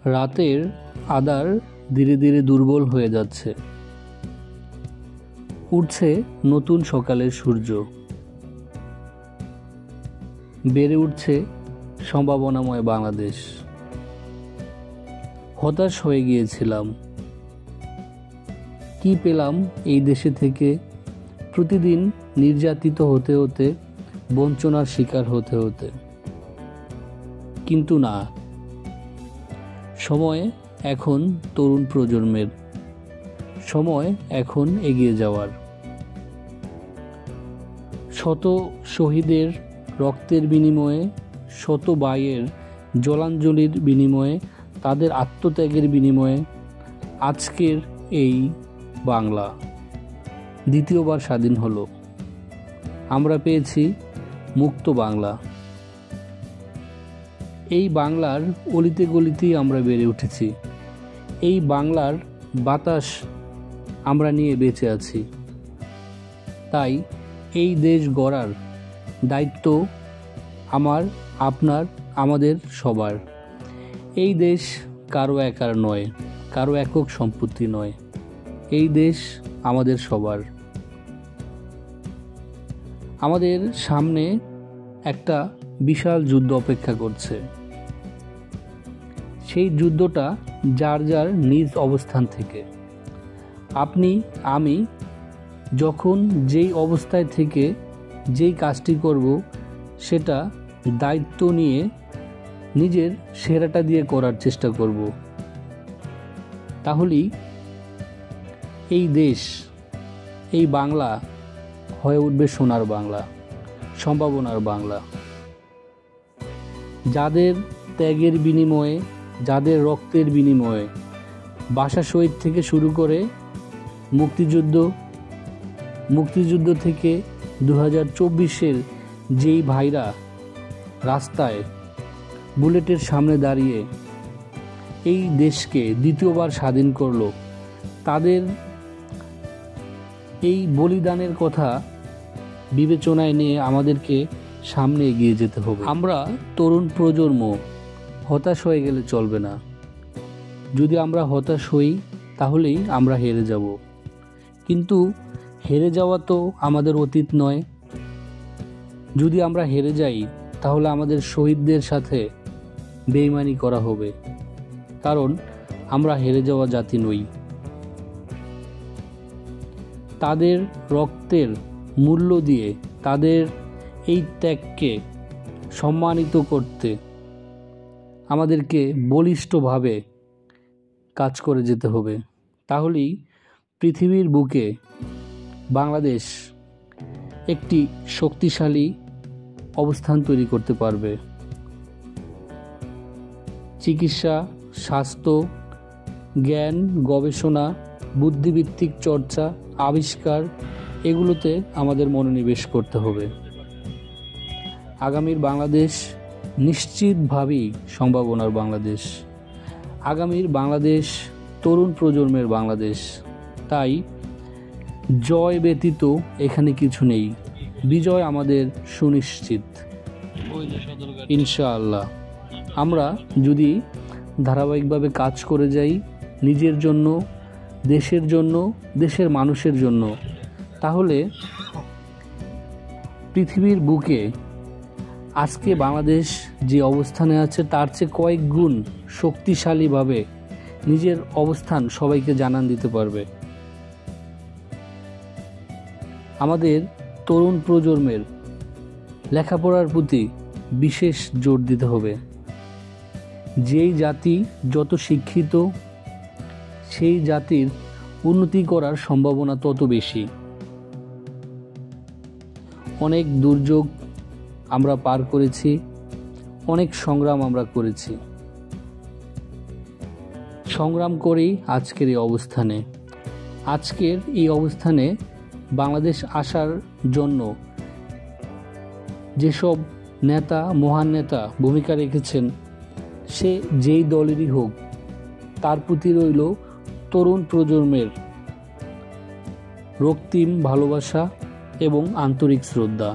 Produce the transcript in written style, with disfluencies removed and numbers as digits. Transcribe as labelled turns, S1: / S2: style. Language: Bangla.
S1: রাতের আঁধার ধীরে ধীরে দুর্বল হয়ে যাচ্ছে। উঠছে নতুন সকালের সূর্য, বেড়ে উঠছে সম্ভাবনাময় বাংলাদেশ। হতাশ হয়ে গিয়েছিলাম, কি পেলাম এই দেশে থেকে? প্রতিদিন নির্যাতিত হতে হতে, বঞ্চনার শিকার হতে হতে। কিন্তু না, সময় এখন তরুণ প্রজন্মের, সময় এখন এগিয়ে যাওয়ার। শত শহীদের রক্তের বিনিময়ে, শত ভাইয়ের জলাঞ্জলির বিনিময়ে, তাদের আত্মত্যাগের বিনিময়ে আজকের এই বাংলা দ্বিতীয়বার স্বাধীন হলো। আমরা পেয়েছি মুক্ত বাংলা। এই বাংলার অলিতে গলিতেই আমরা বেড়ে উঠেছি। এই বাংলার বাতাস আমরা নিয়ে বেঁচে আছি। তাই এই দেশ গড়ার দায়িত্ব আমার, আপনার, আমাদের সবার। এই দেশ কারো একার নয়, কারো একক সম্পত্তি নয়। এই দেশ আমাদের সবার। আমাদের সামনে একটা বিশাল যুদ্ধ অপেক্ষা করছে। সেই যুদ্ধটা যার যার নিজ অবস্থান থেকে। আপনি, আমি যখন যেই অবস্থায় থেকে যেই কাজটি করব, সেটা দায়িত্ব নিয়ে নিজের সেরাটা দিয়ে করার চেষ্টা করব। তাহলেই এই দেশ, এই বাংলা হয়ে উঠবে সোনার বাংলা, সম্ভাবনার বাংলা। যাদের ত্যাগের বিনিময়ে, যাদের রক্তের বিনিময়ে, ভাষা শহীদ থেকে শুরু করে মুক্তিযুদ্ধ থেকে 2024-এর যেই ভাইরা রাস্তায় বুলেটের সামনে দাঁড়িয়ে এই দেশকে দ্বিতীয়বার স্বাধীন করলো, তাদের এই বলিদানের কথা বিবেচনায় নিয়ে আমাদেরকে সামনে এগিয়ে যেতে হবে। আমরা তরুণ প্রজন্ম হতাশ হয়ে গেলে চলবে না। যদি আমরা হতাশ হই তাহলেই আমরা হেরে যাব। কিন্তু হেরে যাওয়া তো আমাদের অতীত নয়। যদি আমরা হেরে যাই তাহলে আমাদের শহীদদের সাথে বেইমানি করা হবে, কারণ আমরা হেরে যাওয়া জাতি নই। তাদের রক্তের মূল্য দিয়ে, তাদের এই ত্যাগকে সম্মানিত করতে আমাদেরকে বলিষ্ঠভাবে কাজ করে যেতে হবে। তাহলেই পৃথিবীর বুকে বাংলাদেশ একটি শক্তিশালী অবস্থান তৈরি করতে পারবে। চিকিৎসা, স্বাস্থ্য, জ্ঞান, গবেষণা, বুদ্ধিভিত্তিক চর্চা, আবিষ্কার, এগুলোতে আমাদের মনোনিবেশ করতে হবে। আগামীর বাংলাদেশ নিশ্চিতভাবেই সম্ভাবনার বাংলাদেশ। আগামীর বাংলাদেশ তরুণ প্রজন্মের বাংলাদেশ। তাই জয় ব্যতীত এখানে কিছু নেই। বিজয় আমাদের সুনিশ্চিত, ইনশাআল্লাহ। আমরা যদি ধারাবাহিকভাবে কাজ করে যাই নিজের জন্য, দেশের জন্য, দেশের মানুষের জন্য, তাহলে পৃথিবীর বুকে আজকে বাংলাদেশ যে অবস্থানে আছে তার চেয়ে কয়েক গুণ শক্তিশালীভাবে নিজের অবস্থান সবাইকে জানান দিতে পারবে। আমাদের তরুণ প্রজন্মের লেখাপড়ার প্রতি বিশেষ জোর দিতে হবে। যেই জাতি যত শিক্ষিত, সেই জাতির উন্নতি করার সম্ভাবনা তত বেশি। অনেক দুর্যোগ আমরা পার করেছি, অনেক সংগ্রাম আমরা করেছি। সংগ্রাম করেই আজকের এই অবস্থানে। আজকের এই অবস্থানে বাংলাদেশ আসার জন্য যেসব নেতা, মহান নেতা ভূমিকা রেখেছেন, সে যেই দলেরই হোক, তার প্রতি রইল তরুণ প্রজন্মের রক্তিম ভালোবাসা এবং আন্তরিক শ্রদ্ধা।